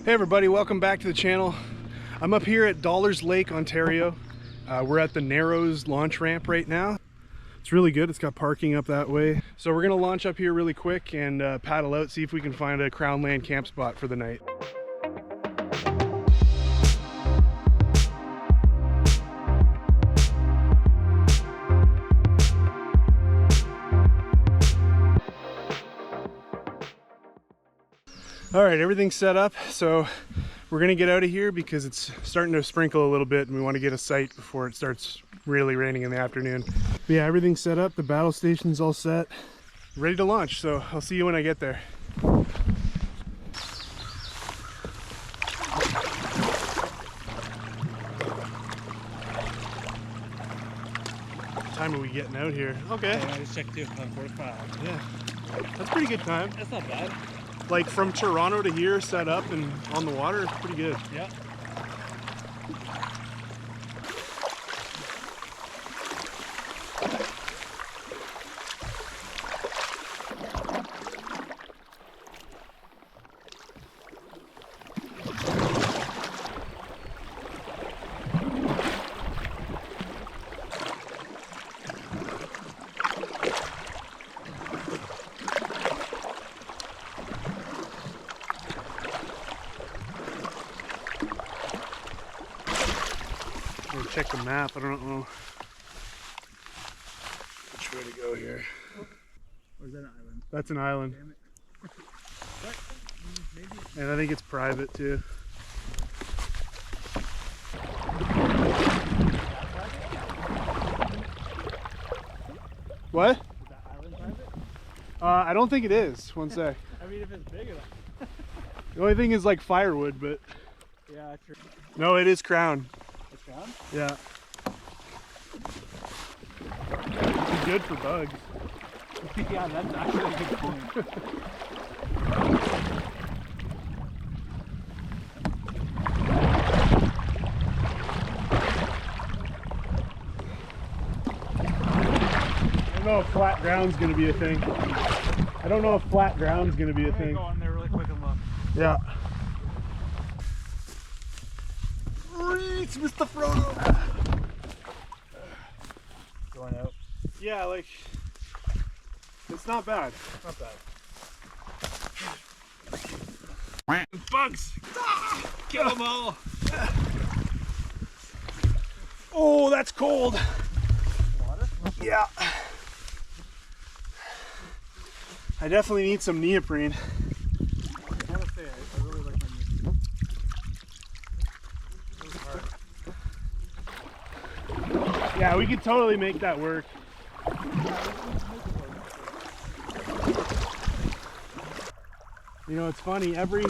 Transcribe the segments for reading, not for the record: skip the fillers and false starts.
Hey everybody, welcome back to the channel. I'm up here at Dollars Lake, Ontario. We're at the Narrows launch ramp right now. It's really good. It's got parking up that way. So we're gonna launch up here really quick and paddle out, see if we can find a Crown Land camp spot for the night. All right, everything's set up. So we're gonna get out of here because it's starting to sprinkle a little bit and we want to get a site before it starts really raining in the afternoon. But yeah, everything's set up. The battle station's all set, ready to launch. So I'll see you when I get there. What time are we getting out here? Okay. I just checked too, 45. Yeah, that's pretty good time. That's not bad. Like from Toronto to here, set up and on the water, it's pretty good. Yeah. Check the map. I don't know which way to go here. Or is that an island? That's an island. Damn it. What? Maybe. And I think it's private too. What? Is that island private? I don't think it is. One sec. I mean, if it's big enough. The only thing is like firewood, but Yeah, true. no, it is Crown. It's Crown? Yeah. It's good for bugs. Yeah, that's actually a good point. I don't know if flat ground's gonna be a thing. I don't know if flat ground's gonna be a thing. Go on there really quick and look. Yeah. Reach, Mr. Frodo. Going out. Yeah, like it's not bad. Not bad. Bugs. Kill them all. Oh, that's cold. Water? Yeah. I definitely need some neoprene. I gotta say, I really like my music. It was hard. Yeah, we could totally make that work. You know, it's funny, every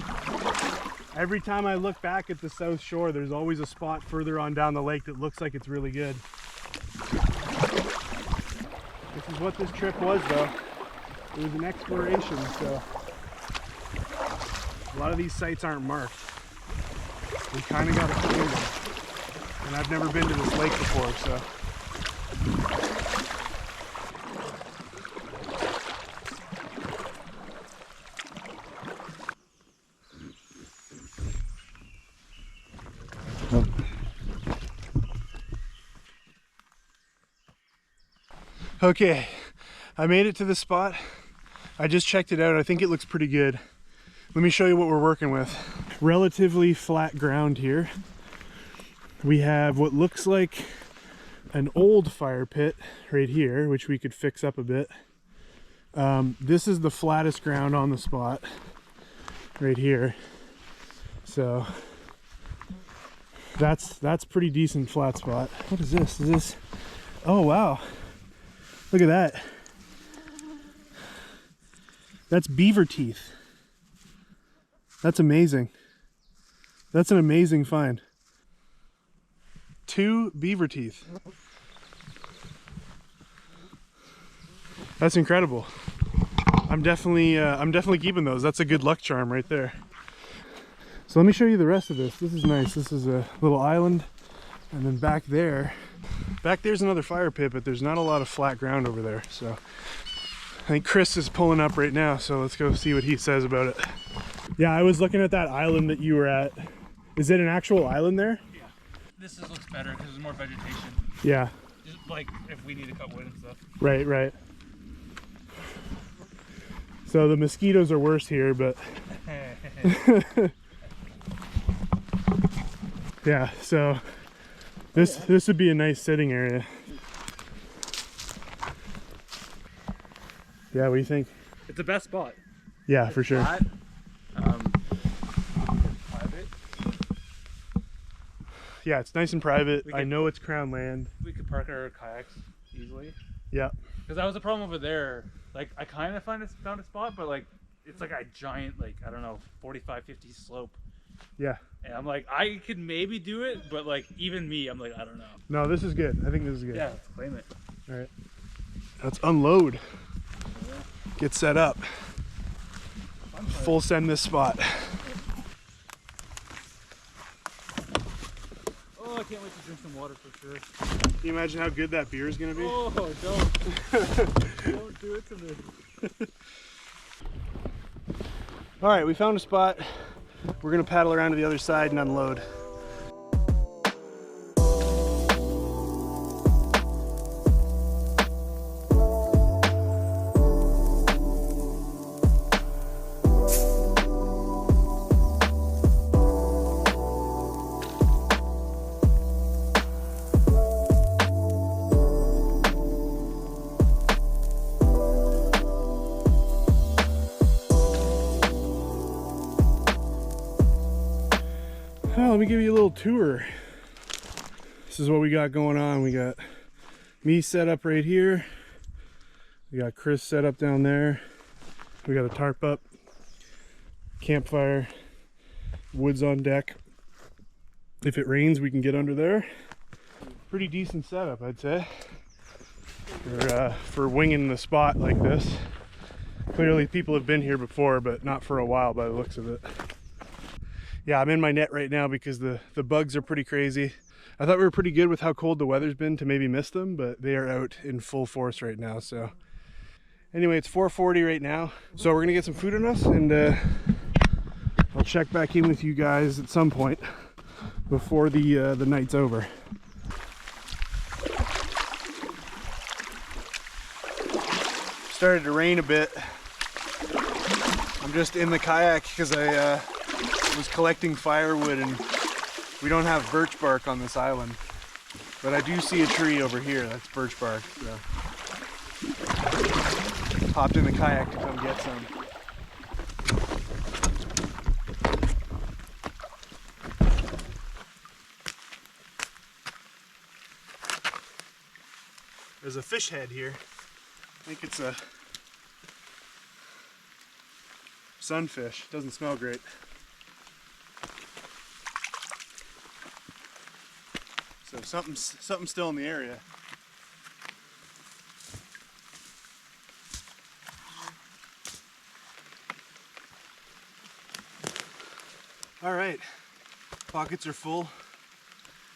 time I look back at the South Shore, there's always a spot further on down the lake that looks like it's really good. This is what this trip was though. It was an exploration, so a lot of these sites aren't marked. We kind of got to find them. And I've never been to this lake before, so. Okay, I made it to the spot. I just checked it out. I think it looks pretty good. Let me show you what we're working with. Relatively flat ground here. We have what looks like an old fire pit right here, which we could fix up a bit. This is the flattest ground on the spot right here. So that's pretty decent flat spot. What is this? Is this? Oh wow. Look at that. That's beaver teeth. That's amazing. That's an amazing find. 2 beaver teeth. That's incredible. I'm definitely keeping those. That's a good luck charm right there. So let me show you the rest of this. This is nice. This is a little island, and then back there's another fire pit, but there's not a lot of flat ground over there. So I think Chris is pulling up right now, so let's go see what he says about it. Yeah, I was looking at that island that you were at. Is it an actual island there? Yeah. This looks better because there's more vegetation. Yeah. Just like if we need to cut wood and stuff. Right, right. So the mosquitoes are worse here, but yeah, so this would be a nice sitting area. Yeah, what do you think? It's the best spot. Yeah, for sure. Flat, private. Yeah, it's nice and private. I know it's crown land. We could park our kayaks easily. Yeah. Because that was the problem over there. Like I kind of found a spot, but like it's like a giant, like I don't know, 45, 50 slope. Yeah. And I'm like, I could maybe do it, but like even me, I'm like, I don't know. No, this is good. I think this is good. Yeah, let's claim it. All right. Let's unload. Get set up. Full send this spot. Oh, I can't wait to drink some water for sure. Can you imagine how good that beer is going to be? Oh, don't. Don't do it to me. All right, we found a spot. We're going to paddle around to the other side and unload. Well, let me give you a little tour. This is what we got going on. We got me set up right here. We got Chris set up down there. We got a tarp up, campfire, woods on deck. If it rains, we can get under there. Pretty decent setup, I'd say, for winging the spot like this. Clearly people have been here before, but not for a while by the looks of it. Yeah, I'm in my net right now because the bugs are pretty crazy. I thought we were pretty good with how cold the weather's been to maybe miss them, but they are out in full force right now. So anyway, it's 4:40 right now. So we're gonna get some food on us, and I'll check back in with you guys at some point before the night's over. Started to rain a bit. I'm just in the kayak because I was collecting firewood, and we don't have birch bark on this island, but I do see a tree over here that's birch bark, so hopped in the kayak to come get some. There's a fish head here. I think it's a sunfish. Doesn't smell great. So something's still in the area. All right, pockets are full,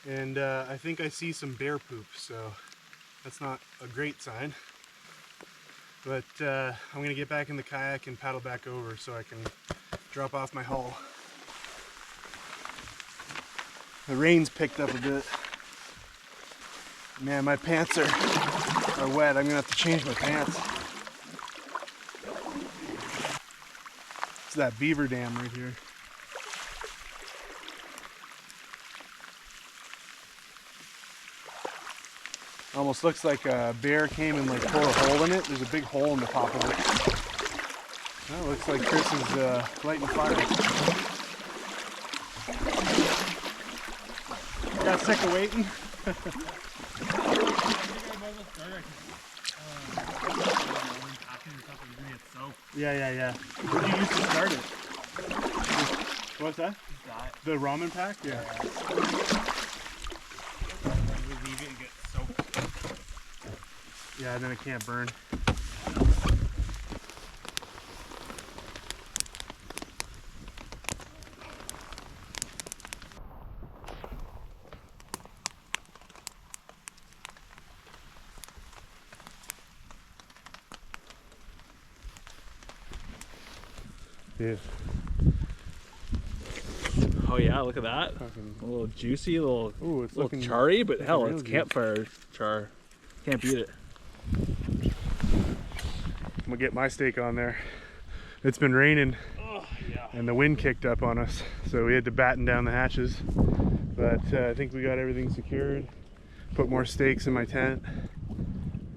and I think I see some bear poop, so that's not a great sign. But I'm gonna get back in the kayak and paddle back over so I can drop off my haul. The rain's picked up a bit. Man, my pants are wet. I'm gonna have to change my pants. It's that beaver dam right here. Almost looks like a bear came and like tore a hole in it. There's a big hole in the top of it. Well, looks like Chris is lighting fire. Got sick of waiting. Yeah. What did you use to start it? What's that? The ramen pack? Yeah. Leave it and get soaked. Yeah, and then it can't burn. Dude, Oh yeah, look at that. Fucking, A little juicy, a little, ooh, it's little looking charry, but hell, real it's good. campfire char. Can't beat it. I'm gonna get my steak on there. It's been raining Oh yeah. and the wind kicked up on us, so we had to batten down the hatches. But I think we got everything secured. Put more steaks in my tent,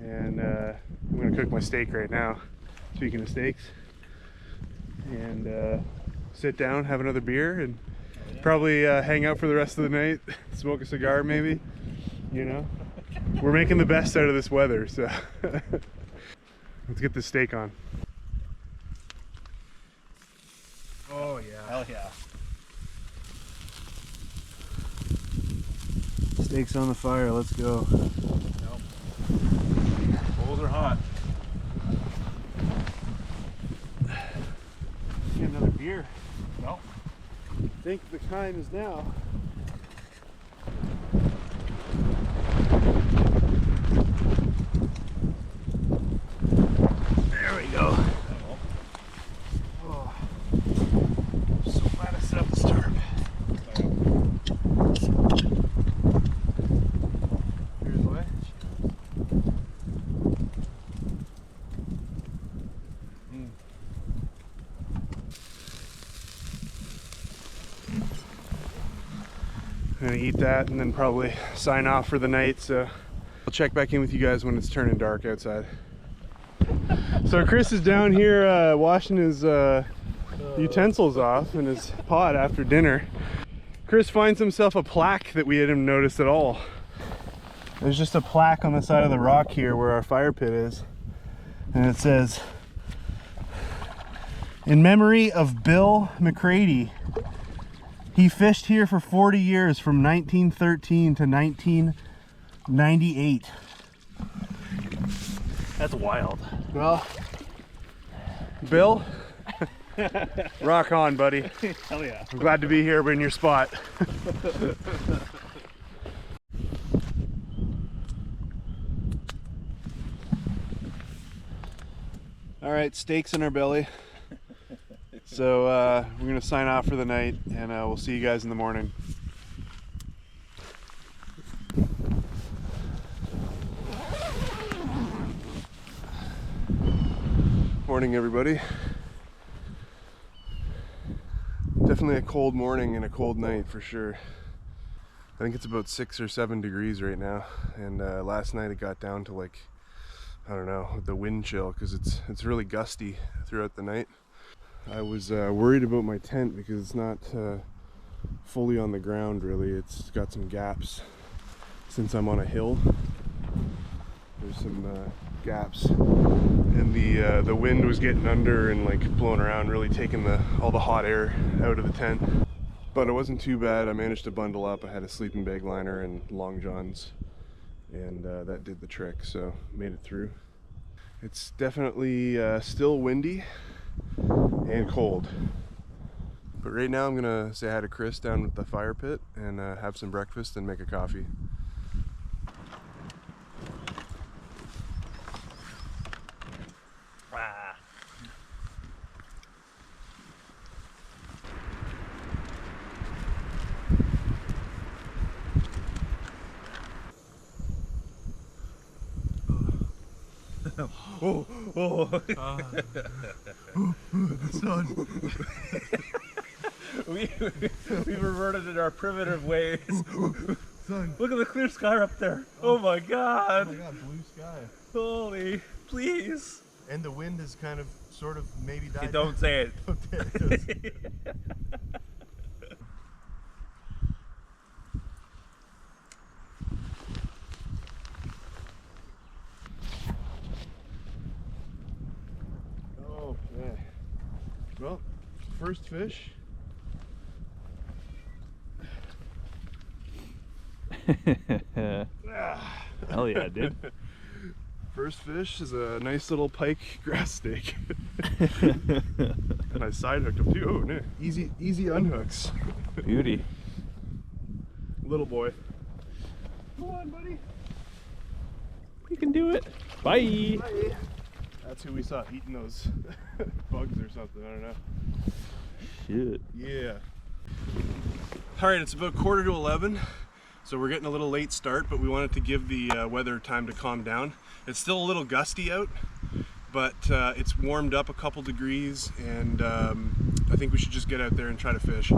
and I'm gonna cook my steak right now. Speaking of steaks, and sit down, have another beer, and probably hang out for the rest of the night. Smoke a cigar, maybe. You know, we're making the best out of this weather, so let's get this steak on. Oh yeah. Hell yeah. Steak's on the fire, let's go. Nope. Bowls are hot. Get another beer. No. I think the time is now. There we go. Oh, I'm so glad I set up the start. Here's the way. I'm gonna eat that and then probably sign off for the night, so I'll check back in with you guys when it's turning dark outside. So Chris is down here washing his utensils off in his pot after dinner. Chris finds himself a plaque that we hadn't noticed at all. There's just a plaque on the side of the rock here where our fire pit is, and it says, "In memory of Bill McCready. He fished here for 40 years from 1913 to 1998. That's wild. Well, Bill, rock on, buddy. Hell yeah. I'm glad to be here in your spot. All right, steaks in our belly. So we're gonna sign off for the night, and we'll see you guys in the morning. Morning, everybody. Definitely a cold morning and a cold night for sure. I think it's about 6 or 7 degrees right now, and last night it got down to like, I don't know, the wind chill, because it's really gusty throughout the night. I was worried about my tent because it's not fully on the ground really. It's got some gaps since I'm on a hill. There's some gaps, and the wind was getting under and like blowing around, really taking all the hot air out of the tent. But it wasn't too bad. I managed to bundle up. I had a sleeping bag liner and long johns, and that did the trick, so made it through. It's definitely still windy and cold, but right now I'm gonna say hi to Chris down at the fire pit and have some breakfast and make a coffee. Oh. The sun. We've reverted in our primitive ways. Sun. Look at the clear sky up there. Oh my god. Oh my god, blue sky. Holy, please. And the wind has kind of, sort of, maybe died. Hey, don't say it. Okay, okay. Well, first fish. Hell yeah, dude. First fish is a nice little pike grass steak. And I side hooked him too. Oh, no. Easy unhooks. Beauty. Little boy. Come on, buddy. You can do it. Bye. Bye. That's who we saw eating those bugs or something. I don't know. Shit. Yeah. All right, it's about 10:45, so we're getting a little late start, but we wanted to give the weather time to calm down. It's still a little gusty out, but it's warmed up a couple degrees, and I think we should just get out there and try to fish.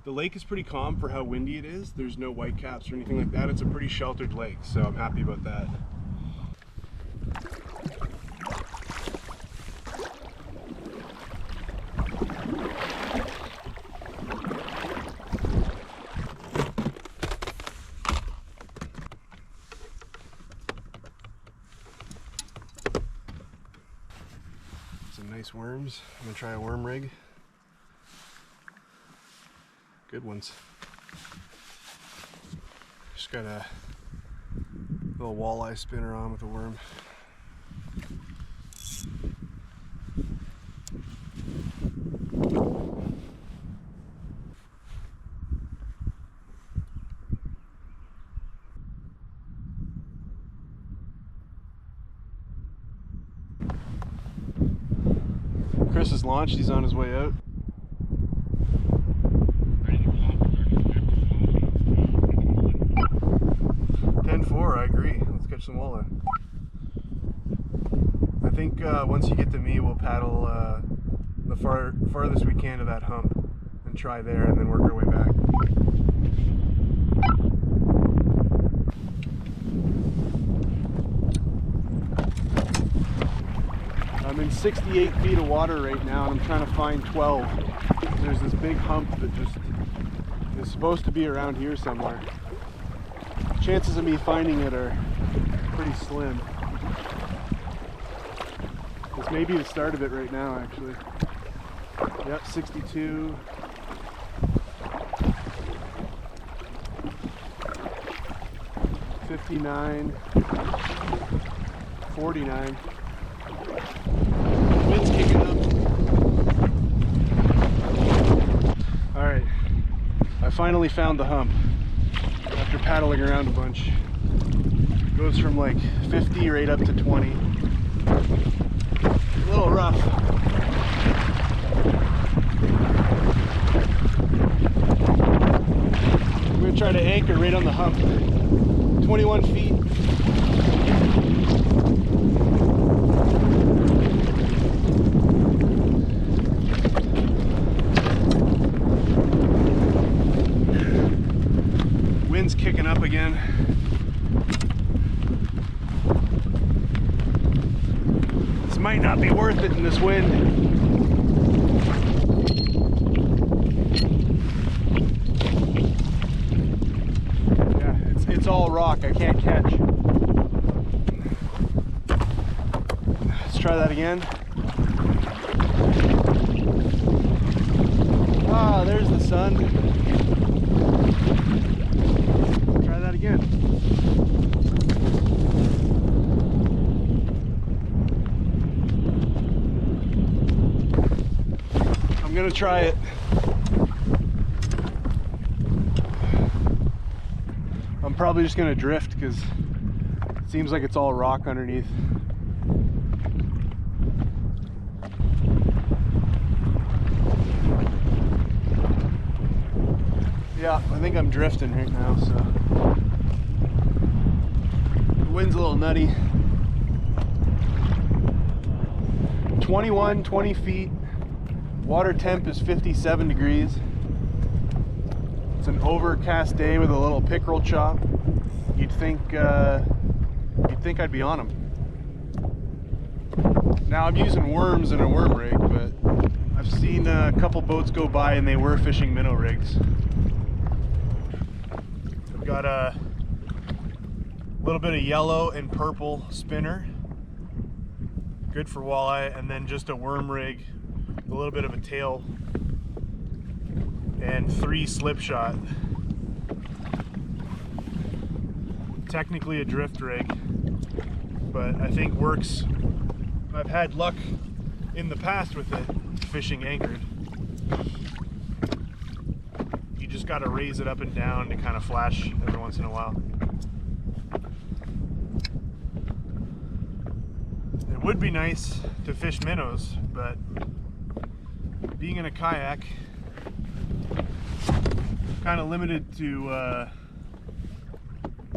The lake is pretty calm for how windy it is. There's no whitecaps or anything like that. It's a pretty sheltered lake, so I'm happy about that. Some nice worms. I'm gonna try a worm rig. Good ones. Just got a little walleye spinner on with a worm. Chris has launched, he's on his way out. 10-4, I agree. Let's catch some walleye. I think once you get to me, we'll paddle the farthest we can to that hump and try there, and then work our way back. I'm in 68 feet of water right now, and I'm trying to find 12. There's this big hump that just is supposed to be around here somewhere. Chances of me finding it are pretty slim. This may be the start of it right now, actually. Yep, 62. $59. $49. Wind's kicking up. Alright, I finally found the hump after paddling around a bunch. It goes from like 50 right up to 20. A little rough. I'm going to try to anchor right on the hump. 21 feet. Wind's kicking up again. This might not be worth it in this wind. Yeah, it's all rock. I can't catch. Let's try that again. Ah, there's the sun. Try that again. I'm gonna try it. I'm probably just gonna drift because it seems like it's all rock underneath. Yeah, I think I'm drifting right now, so. The wind's a little nutty. 20 feet. Water temp is 57 degrees. It's an overcast day with a little pickerel chop. You'd think I'd be on them. Now I'm using worms in a worm rig, but I've seen a couple boats go by and they were fishing minnow rigs. I've got a little bit of yellow and purple spinner, good for walleye, and then just a worm rig, a little bit of a tail, and 3 slip shot. Technically a drift rig, but I think works. I've had luck in the past with it fishing anchored. You just got to raise it up and down to kind of flash every once in a while. It would be nice to fish minnows, but being in a kayak, kind of limited to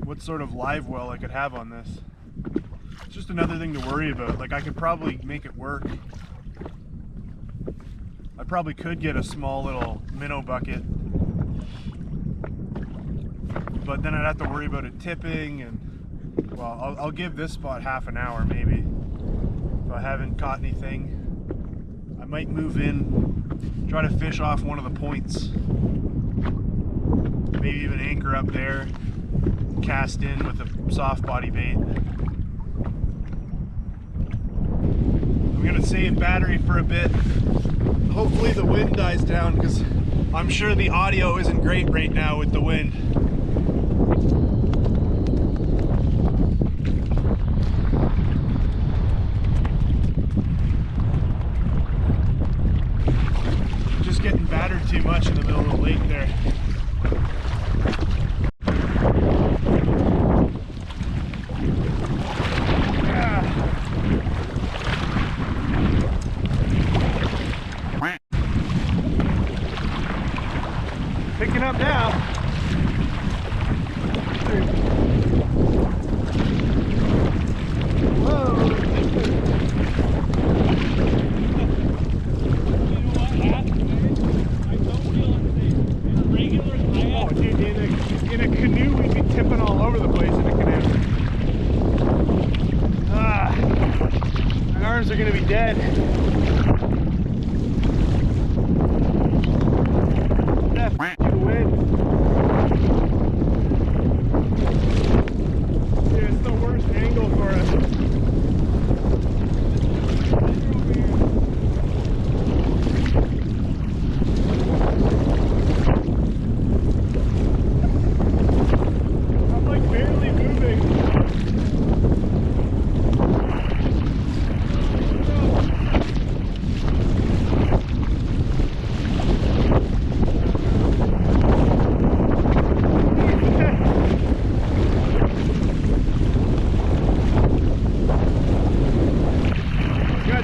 what sort of live well I could have on this. It's just another thing to worry about. Like, I could probably make it work. I probably could get a small little minnow bucket, but then I'd have to worry about it tipping, and well, I'll give this spot half an hour maybe. If I haven't caught anything, I might move in, try to fish off one of the points, maybe even anchor up there, cast in with a soft body bait. I'm gonna save battery for a bit. Hopefully the wind dies down, because I'm sure the audio isn't great right now with the wind. Just getting battered too much in the middle of the lake there. Picking up now. Whoa. Oh, dude, in a canoe, we'd be tipping all over the place in a canoe. My arms are gonna be dead.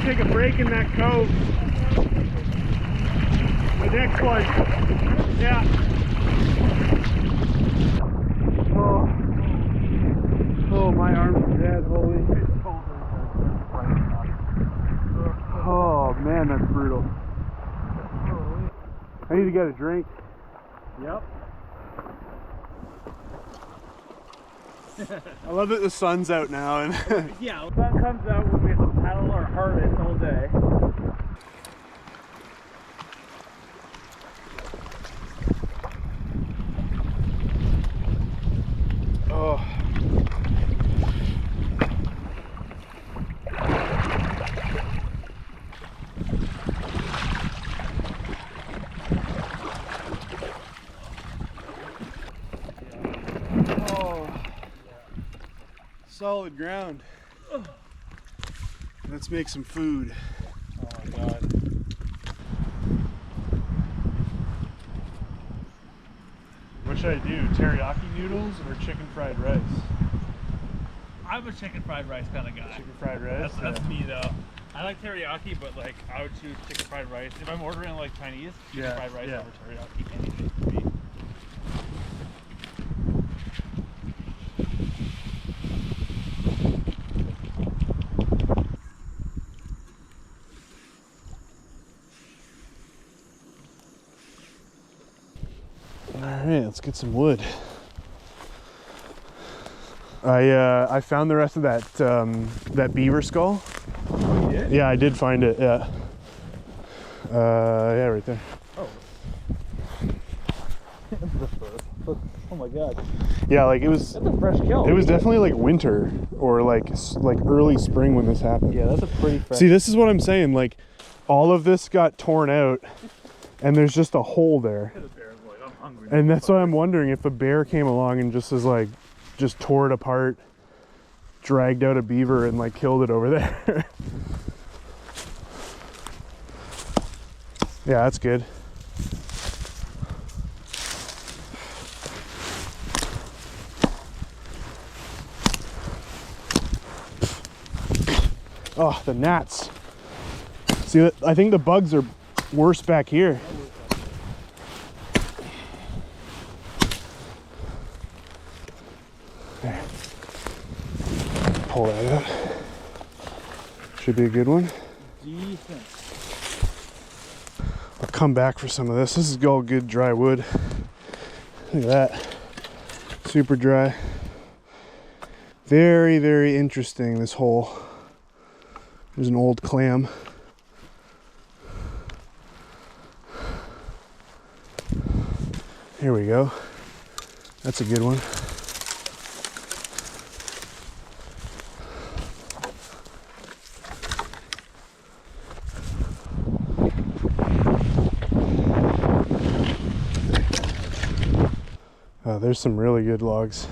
Take a break in that cove. The next one. Yeah. Oh, my arms are dead. Holy. Oh man, that's brutal. I need to get a drink. Yep. I love that the sun's out now, and Yeah, the sun comes out when we have to paddle our hardest all day. oh. Solid ground. Let's make some food. Oh my god. What should I do? Teriyaki noodles or chicken fried rice? I'm a chicken fried rice kind of guy. Chicken fried rice? That's me though. I like teriyaki, but like I would choose chicken fried rice. If I'm ordering like Chinese, chicken fried rice over teriyaki. Anything for me. Alright, let's get some wood. I found the rest of that that beaver skull. Oh, you did? Yeah, I did find it, yeah. Yeah, right there. Oh. Oh my god. Yeah, like it was. That's a fresh kill. It was definitely like winter or like early spring when this happened. Yeah, that's a pretty fresh. See, this is what I'm saying. Like, all of this got torn out, and there's just a hole there. I'm hungry. And that's why I'm wondering if a bear came along and just just tore it apart, dragged out a beaver, and like killed it over there. Yeah, that's good. Oh, the gnats. See, I think the bugs are worse back here. pull that out. Should be a good one. Decent. I'll come back for some of this. This is all good dry wood. Look at that. Super dry. Very, very interesting, this hole. There's an old clam. Here we go. That's a good one. Oh, there's some really good logs.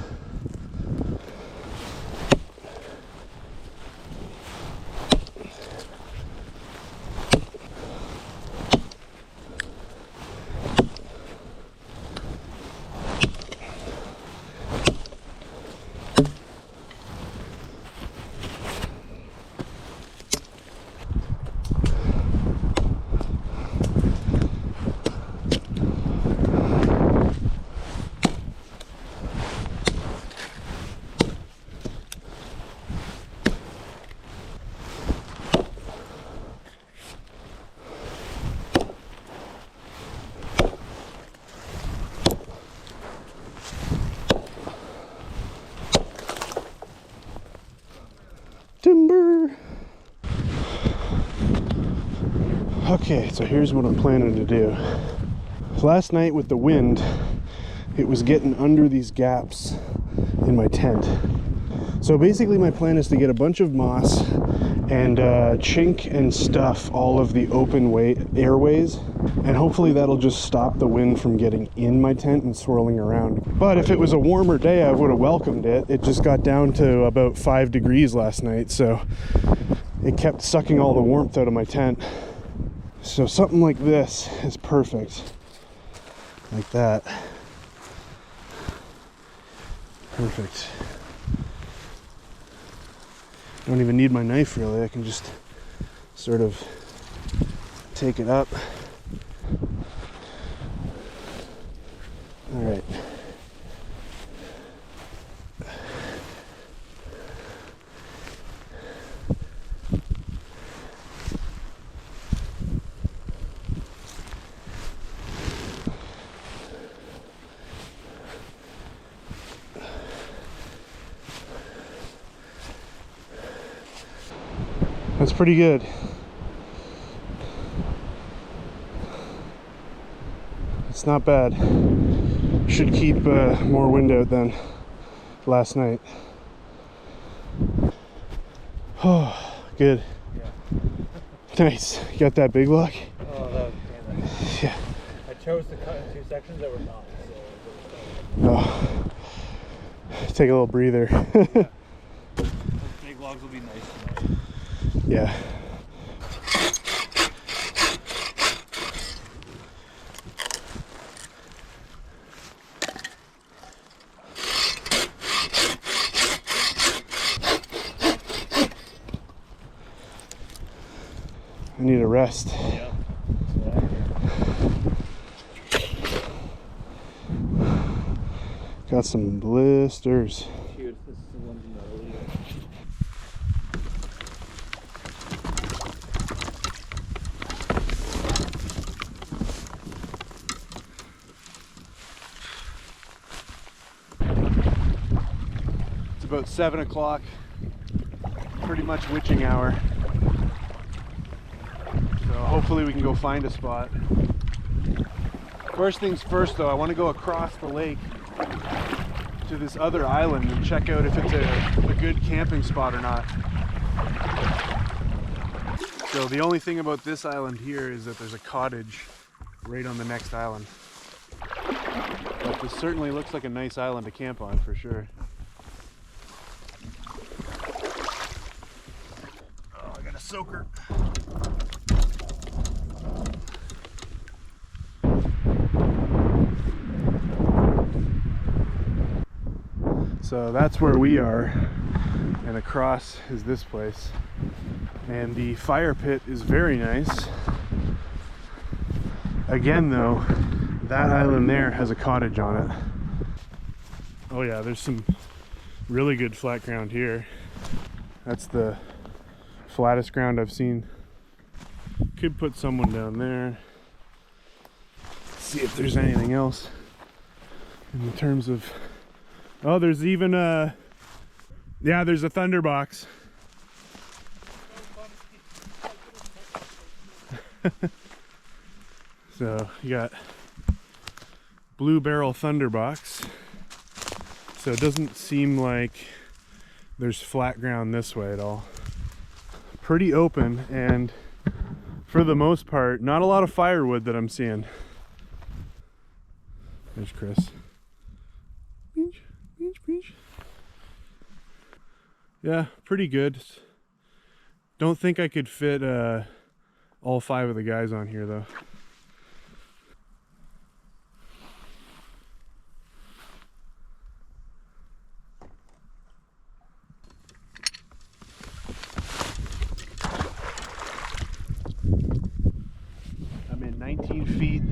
Timber. Okay, so here's what I'm planning to do. Last night with the wind, it was getting under these gaps in my tent. So basically my plan is to get a bunch of moss and chink and stuff all of the open airways, and hopefully that'll just stop the wind from getting in my tent and swirling around. But if it was a warmer day, I would have welcomed it. It just got down to about 5 degrees last night, so it kept sucking all the warmth out of my tent. So something like this is perfect. Like that. Perfect. Don't even need my knife really. I can just sort of take it up. All right. That's pretty good. It's not bad. Should keep more wind out than last night. Oh, good. Yeah. Nice. You got that big log? Oh, that was nice. Yeah. I chose to cut in 2 sections that were not. Oh. Take a little breather. Those big logs will be nice tonight. Yeah. I need a rest. Yep. Got some blisters. Cheers. This is the ones in the early. It's about 7 o'clock. Pretty much witching hour. So hopefully we can go find a spot. First things first though, I want to go across the lake to this other island and check out if it's a good camping spot or not. So the only thing about this island here is that there's a cottage right on the next island. But this certainly looks like a nice island to camp on for sure. Oh, I got a soaker. So that's where we are, and across is this place. And the fire pit is very nice. Again though, that island there has a cottage on it. Oh yeah, there's some really good flat ground here. That's the flattest ground I've seen. Could put someone down there. See if there's anything else in terms of, oh, there's even a, yeah, there's a thunderbox. So you got blue barrel thunderbox. So it doesn't seem like there's flat ground this way at all. Pretty open, and for the most part, not a lot of firewood that I'm seeing. There's Chris. Beach, beach, beach. Yeah, pretty good. Don't think I could fit all 5 of the guys on here though. I'm in 19 feet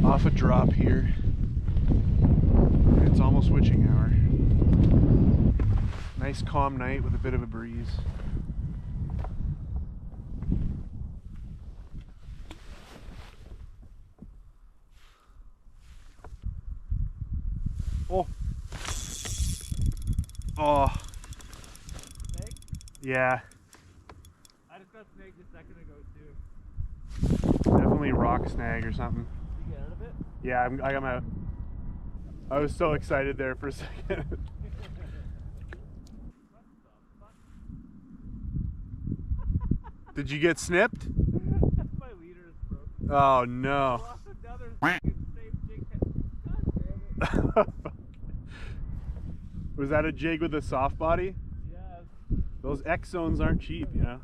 off a drop here. It's almost witching hour. Nice calm night with a bit of a breeze. Oh. Oh. Snake? Yeah. I just got snagged a second ago too. Definitely rock snag or something. Did you get out of it? Yeah, I got my. I was so excited there for a second. Did you get snipped? My leader is broke. Oh no. I lost another fucking same jig. God damn it. Was that a jig with a soft body? Yeah. Those X zones aren't cheap, you know.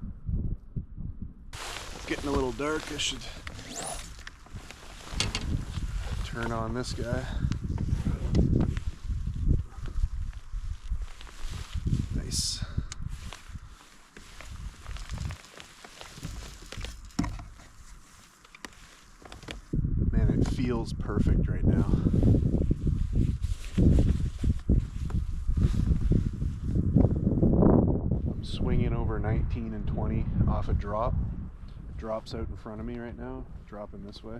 It's getting a little dark. I should turn on this guy. Nice. Man, it feels perfect right now. I'm swinging over 19 and 20 off a drop. Drops out in front of me right now, dropping this way.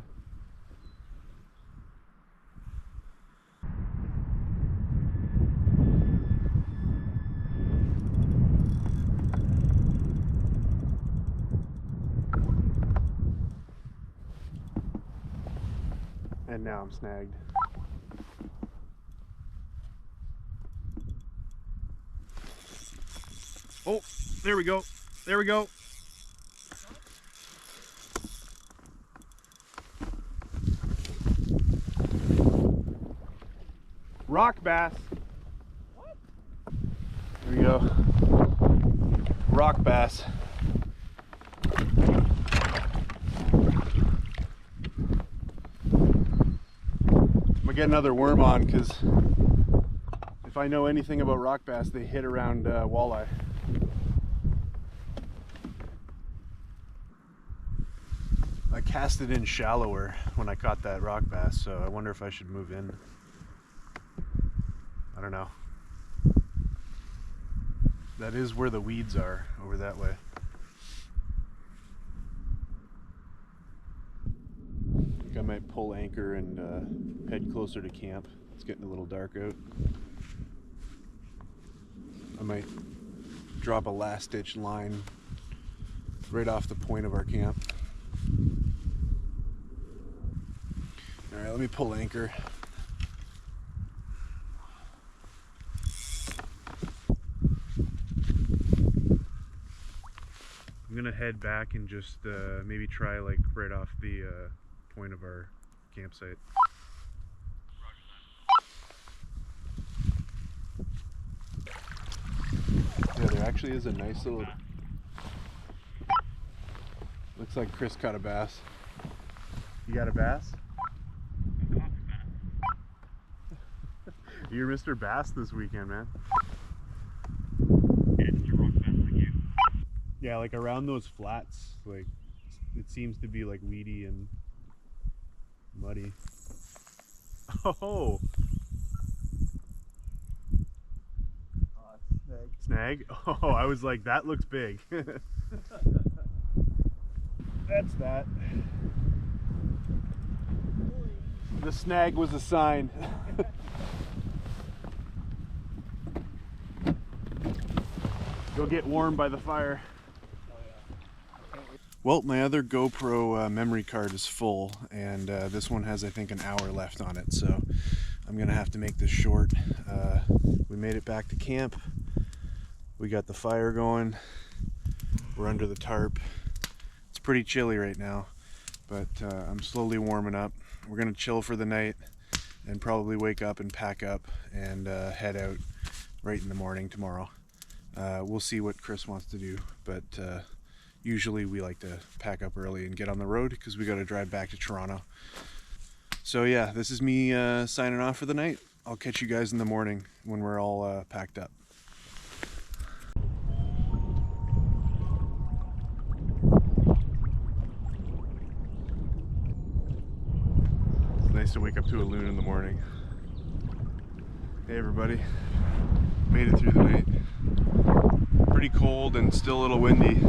And now I'm snagged. Oh, there we go. There we go. Rock bass. What? There we go. Rock bass. I'm gonna get another worm on, because if I know anything about rock bass, they hit around walleye. I cast it in shallower when I caught that rock bass, so I wonder if I should move in. I don't know. That is where the weeds are, over that way. I think I might pull anchor and head closer to camp. It's getting a little dark out. I might drop a last ditch line right off the point of our camp. Alright, let me pull anchor. I'm gonna head back and just maybe try like right off the point of our campsite. Yeah, there actually is a nice little. Looks like Chris caught a bass. You got a bass? You're Mr. Bass this weekend, man. Yeah, like around those flats, like it seems to be like weedy and muddy. Oh, Oh, it's snagged Snag? Oh, I was like, that looks big. That's that. The snag was a sign. Go get warm by the fire. Well, my other GoPro memory card is full, and this one has, I think, an hour left on it, so I'm gonna have to make this short. We made it back to camp. We got the fire going. We're under the tarp. It's pretty chilly right now, but I'm slowly warming up. We're gonna chill for the night and probably wake up and pack up and head out right in the morning tomorrow. We'll see what Chris wants to do, but usually we like to pack up early and get on the road because we got to drive back to Toronto. So yeah, this is me signing off for the night. I'll catch you guys in the morning when we're all packed up. It's nice to wake up to a loon in the morning. Hey everybody, made it through the night. Pretty cold and still a little windy,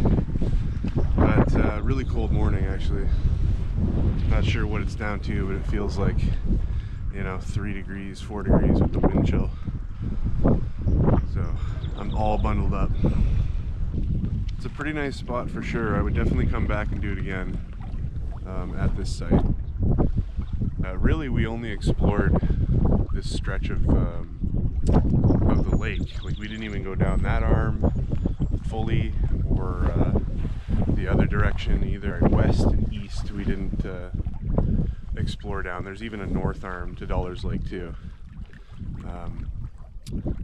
but really cold morning actually. Not sure what it's down to, but it feels like, you know, 3 degrees, 4 degrees with the wind chill. So I'm all bundled up. It's a pretty nice spot for sure. I would definitely come back and do it again at this site. Really, we only explored this stretch of the lake. Like, we didn't even go down that arm fully, or the other direction either. West and east we didn't explore down. There's even a north arm to Dollars Lake too.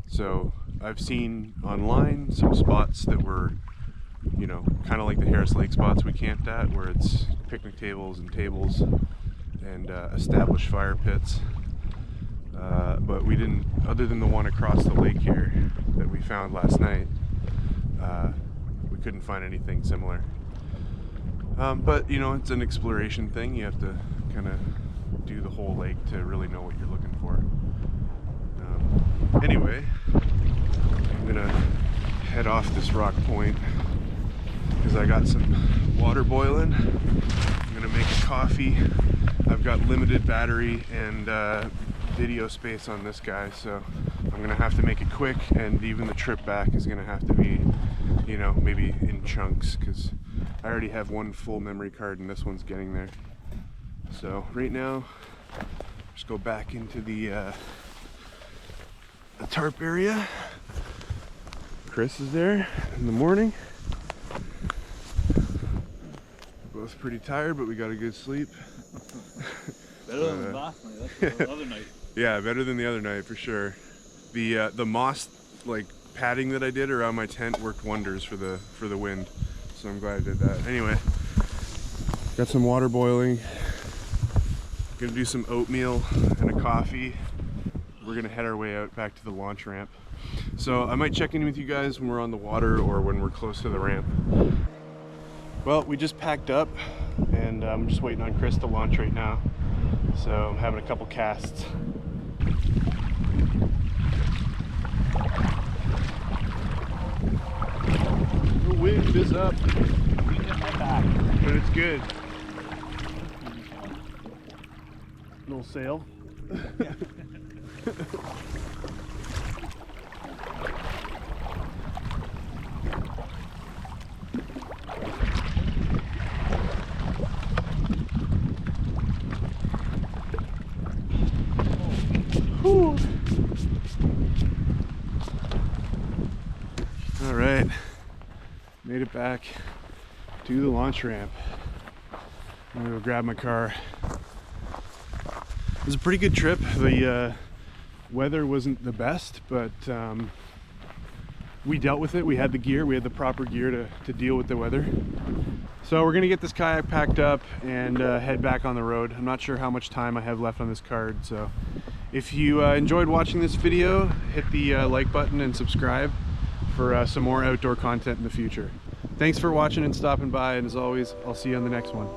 So I've seen online some spots that were, you know, kind of like the Harris Lake spots we camped at, where it's picnic tables and tables and established fire pits. But we didn't, other than the one across the lake here that we found last night, we couldn't find anything similar. But you know, it's an exploration thing. You have to kind of do the whole lake to really know what you're looking for. Anyway, I'm gonna head off this rock point because I got some water boiling. I'm gonna make a coffee. I've got limited battery and video space on this guy, so I'm gonna have to make it quick, and even the trip back is gonna have to be, you know, maybe in chunks, because I already have one full memory card and this one's getting there. So right now, just go back into the tarp area. Chris is there in the morning. Both pretty tired, but we got a good sleep. Better than last night. That's the other night. Yeah, better than the other night for sure. The moss like padding that I did around my tent worked wonders for the wind, so I'm glad I did that. Anyway, got some water boiling. Gonna do some oatmeal and a coffee. We're gonna head our way out back to the launch ramp. So I might check in with you guys when we're on the water or when we're close to the ramp. Well, we just packed up and I'm just waiting on Chris to launch right now. So I'm having a couple casts. The wind is up, but it's good. Little sail. Yeah. Whew. All right, made it back to the launch ramp. I'm gonna go grab my car. It was a pretty good trip. The weather wasn't the best, but we dealt with it. We had the gear, we had the proper gear to deal with the weather. So we're gonna get this kayak packed up and head back on the road. I'm not sure how much time I have left on this card, so if you enjoyed watching this video, hit the like button and subscribe for some more outdoor content in the future. Thanks for watching and stopping by, and as always, I'll see you on the next one.